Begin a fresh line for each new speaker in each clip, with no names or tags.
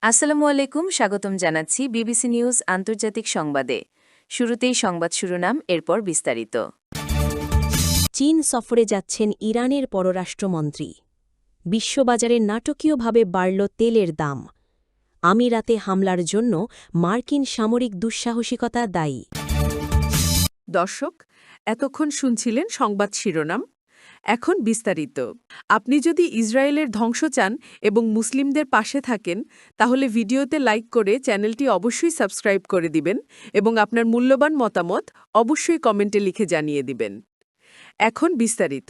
আসসালামু আলাইকুম, স্বাগতম জানাচ্ছি বিবিসি নিউজ আন্তর্জাতিক সংবাদে। শুরুতেই সংবাদ শিরোনাম, এরপর বিস্তারিত।
চীন সফরে যাচ্ছেন ইরানের পররাষ্ট্রমন্ত্রী। বিশ্ববাজারে নাটকীয়ভাবে বাড়ল তেলের দাম। আমিরাতে হামলার জন্য মার্কিন সামরিক দুঃসাহসিকতা দায়ী।
দর্শক, এতক্ষণ শুনছিলেন সংবাদ শিরোনাম। এখন বিস্তারিত। আপনি যদি ইসরায়েলের ধ্বংস চান এবং মুসলিমদের পাশে থাকেন, তাহলে ভিডিওতে লাইক করে চ্যানেলটি অবশ্যই সাবস্ক্রাইব করে দিবেন এবং আপনার মূল্যবান মতামত অবশ্যই কমেন্টে লিখে জানিয়ে দিবেন। এখন বিস্তারিত।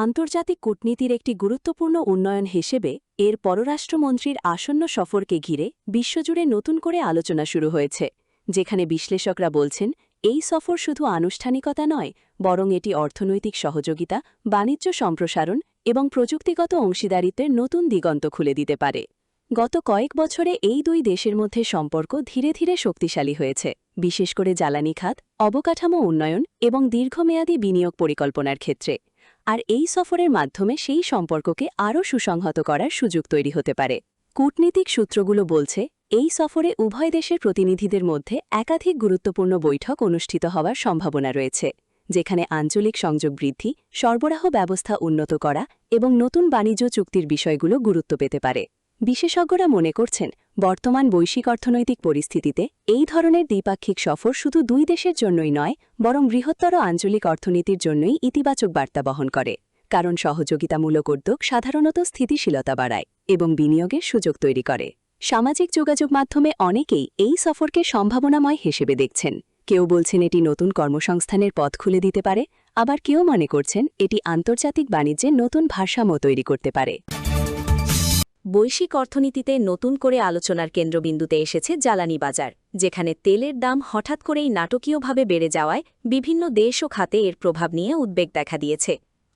আন্তর্জাতিক কূটনীতির একটি গুরুত্বপূর্ণ উন্নয়ন হিসেবে এর পররাষ্ট্রমন্ত্রীর আসন্ন সফরকে ঘিরে বিশ্বজুড়ে নতুন করে আলোচনা শুরু হয়েছে, যেখানে বিশ্লেষকরা বলছেন এই সফর শুধু আনুষ্ঠানিকতা নয়, বরং এটি অর্থনৈতিক সহযোগিতা, বাণিজ্য সম্প্রসারণ এবং প্রযুক্তিগত অংশীদারিত্বের নতুন দিগন্ত খুলে দিতে পারে। গত কয়েক বছরে এই দুই দেশের মধ্যে সম্পর্ক ধীরে ধীরে শক্তিশালী হয়েছে, বিশেষ করে জ্বালানি খাত, অবকাঠামো উন্নয়ন এবং দীর্ঘমেয়াদী বিনিয়োগ পরিকল্পনার ক্ষেত্রে। আর এই সফরের মাধ্যমে সেই সম্পর্ককে আরও সুসংহত করার সুযোগ তৈরি হতে পারে। কূটনীতিক সূত্রগুলো বলছে, এই সফরে উভয় দেশের প্রতিনিধিদের মধ্যে একাধিক গুরুত্বপূর্ণ বৈঠক অনুষ্ঠিত হওয়ার সম্ভাবনা রয়েছে, যেখানে আঞ্চলিক সংযোগ বৃদ্ধি, সরবরাহ ব্যবস্থা উন্নত করা এবং নতুন বাণিজ্য চুক্তির বিষয়গুলো গুরুত্ব পেতে পারে। বিশেষজ্ঞরা মনে করছেন, বর্তমান বৈশ্বিক অর্থনৈতিক পরিস্থিতিতে এই ধরনের দ্বিপাক্ষিক সফর শুধু দুই দেশের জন্যই নয়, বরং বৃহত্তর আঞ্চলিক অর্থনীতির জন্যই ইতিবাচক বার্তা বহন করে, কারণ সহযোগিতামূলক উদ্যোগ সাধারণত স্থিতিশীলতা বাড়ায় এবং বিনিয়োগের সুযোগ তৈরি করে। সামাজিক যোগাযোগ মাধ্যমে অনেকেই এই সফরকে সম্ভাবনাময় হিসেবে দেখছেন। কেউ বলছেন এটি নতুন কর্মসংস্থানের পথ খুলে দিতে পারে, আবার কেউ মনে করছেন এটি আন্তর্জাতিক বাণিজ্যে নতুন ভারসাম্য তৈরি করতে পারে। বৈশ্বিক অর্থনীতিতে নতুন করে আলোচনার কেন্দ্রবিন্দুতে এসেছে জ্বালানি বাজার, যেখানে তেলের দাম হঠাৎ করেই নাটকীয়ভাবে বেড়ে যাওয়ায় বিভিন্ন দেশ ও খাতে এর প্রভাব নিয়ে উদ্বেগ দেখা দিয়েছে।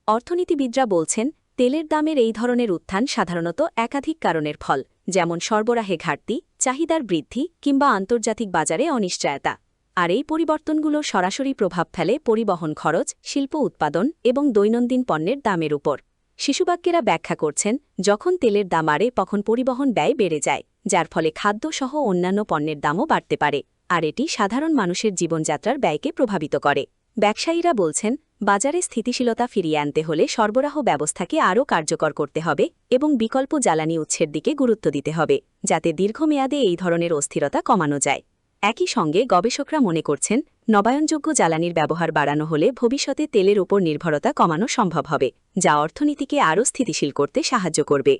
অর্থনীতিবিদরা বলছেন, তেলের দামের এই ধরনের উত্থান সাধারণত একাধিক কারণের ফল, যেমন সরবরাহে ঘাটতি, চাহিদার বৃদ্ধি কিংবা আন্তর্জাতিক বাজারে অনিশ্চয়তা। আর এই পরিবর্তনগুলো সরাসরি প্রভাব ফেলে পরিবহন খরচ, শিল্প উৎপাদন এবং দৈনন্দিন পণ্যের দামের উপর। শিশুবাক্যেরা ব্যাখ্যা করছেন, যখন তেলের দাম বাড়ে তখন পরিবহন ব্যয় বেড়ে যায়, যার ফলে খাদ্যসহ অন্যান্য পণ্যের দামও বাড়তে পারে, আর এটি সাধারণ মানুষের জীবনযাত্রার ব্যয়কে প্রভাবিত করে। ব্যবসায়ীরা বলছেন, বাজারে স্থিতিশীলতা ফিরিয়ে আনতে হলে সরবরাহ ব্যবস্থাকে আরও কার্যকর করতে হবে এবং বিকল্প জ্বালানি উৎসের দিকে গুরুত্ব দিতে হবে, যাতে দীর্ঘমেয়াদে এই ধরনের অস্থিরতা কমানো যায়। একই সঙ্গে গবেষকরা মনে করছেন, নবায়নযোগ্য জ্বালানির ব্যবহার বাড়ানো হলে ভবিষ্যতে তেলের উপর নির্ভরতা কমানো সম্ভব হবে, যা অর্থনীতিকে আরও স্থিতিশীল করতে সাহায্য করবে।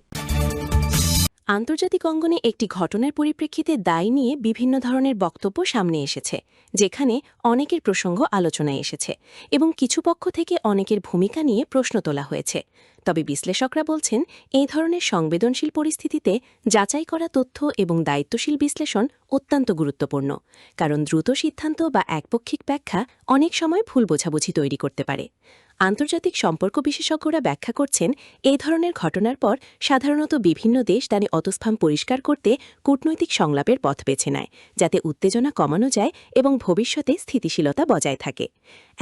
আন্তর্জাতিক অঙ্গনে একটি ঘটনার পরিপ্রেক্ষিতে দায় নিয়ে বিভিন্ন ধরনের বক্তব্য সামনে এসেছে, যেখানে অনেকের প্রসঙ্গ আলোচনায় এসেছে এবং কিছু পক্ষ থেকে অনেকের ভূমিকা নিয়ে প্রশ্ন তোলা হয়েছে। তবে বিশ্লেষকরা বলছেন, এই ধরনের সংবেদনশীল পরিস্থিতিতে যাচাই করা তথ্য এবং দায়িত্বশীল বিশ্লেষণ অত্যন্ত গুরুত্বপূর্ণ, কারণ দ্রুত সিদ্ধান্ত বা একপক্ষিক ব্যাখ্যা অনেক সময় ভুল বোঝাবুঝি তৈরি করতে পারে। আন্তর্জাতিক সম্পর্ক বিশেষজ্ঞরা ব্যাখ্যা করছেন, এই ধরনের ঘটনার পর সাধারণত বিভিন্ন দেশ তাদের অতস্থান পরিষ্কার করতে কূটনৈতিক সংলাপের পথ বেছে নেয়, যাতে উত্তেজনা কমানো যায় এবং ভবিষ্যতে স্থিতিশীলতা বজায় থাকে।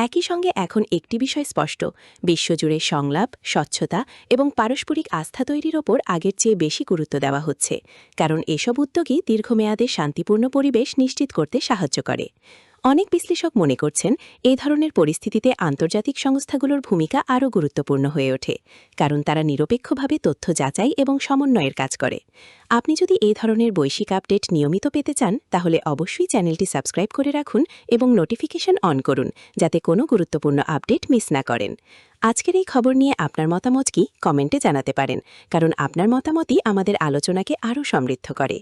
একই সঙ্গে এখন একটি বিষয় স্পষ্ট, বিশ্বজুড়ে সংলাপ, স্বচ্ছতা এবং পারস্পরিক আস্থা তৈরির ওপর আগের চেয়ে বেশি গুরুত্ব দেওয়া হচ্ছে, কারণ এসব উদ্যোগই দীর্ঘমেয়াদে শান্তিপূর্ণ পরিবেশ নিশ্চিত করতে সাহায্য করে। অনেক বিশ্লেষক মনে করছেন, এই ধরনের পরিস্থিতিতে আন্তর্জাতিক সংস্থাগুলোর ভূমিকা আরও গুরুত্বপূর্ণ হয়ে ওঠে, কারণ তারা নিরপেক্ষভাবে তথ্য যাচাই এবং সমন্বয়ের কাজ করে। আপনি যদি এই ধরনের বৈশ্বিক আপডেট নিয়মিত পেতে চান, তাহলে অবশ্যই চ্যানেলটি সাবস্ক্রাইব করে রাখুন এবং নোটিফিকেশন অন করুন, যাতে কোনো গুরুত্বপূর্ণ আপডেট মিস না করেন। আজকের এই খবর নিয়ে আপনার মতামত কি কমেন্টে জানাতে পারেন, কারণ আপনার মতামতই আমাদের আলোচনাকে আরও সমৃদ্ধ করে।